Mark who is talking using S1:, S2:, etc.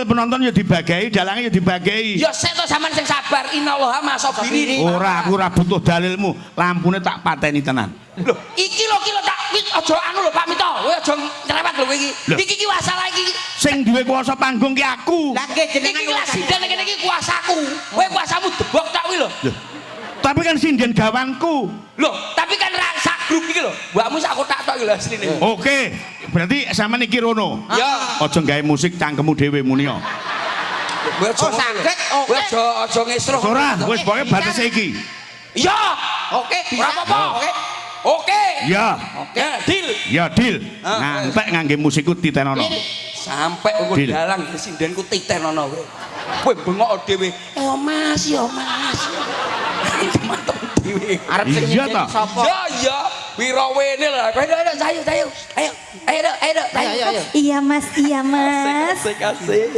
S1: dalil penonton ya dibagi, dalange ya dibagi.
S2: Ya sik to sampean sing sabar. Innallaha ma'as-sabirin.
S1: Ora, aku ora butuh dalilmu. Lampune tak pateni tenan.
S2: Lho, iki lho tak aja anu lho Pak Mito. Kowe aja nyerewet lho kowe iki. Iki masalah iki.
S1: Sing duwe kuasa panggung ki aku.
S3: Lah nggih jenengan
S2: Iki lak sinden kene iki kuasaku. Kowe kuasamu debok tak kuwi lho.
S1: Tapi kan sinden gawanku.
S2: Loh, tapi kan sak grup iki lho. Mbakmu sak kotak tok iki lho asline.
S1: Oke, berarti sampean iki rono.
S2: Ya.
S1: Aja gawe musik cangkemmu dhewe muni yo.
S2: Kowe aja
S3: sakit.
S2: Kowe aja ngesruh.
S1: Ora, wis pokoke batas iki.
S2: Ya.
S3: Oke, bisa.
S2: Ora apa-apa. Oke.
S1: Ya.
S2: Oke, deal.
S1: Ya, deal. Ngantek ngangge musikku titenono.
S2: Sampai engko
S1: Deal.
S2: dalang sindenku titenono kowe. Kowe bengok dhewe. Yo Mas, yo Mas. Mantep dhewe.
S3: Arep sing
S1: Iya
S3: nyenyeni
S1: ta?
S3: sapa?
S2: Ya, wirawene lah. Ayo, ayo, ayo. Ayo, ayo, ayo.
S3: Ayo.
S4: Iya mas, iya mas.
S2: Asik, asik.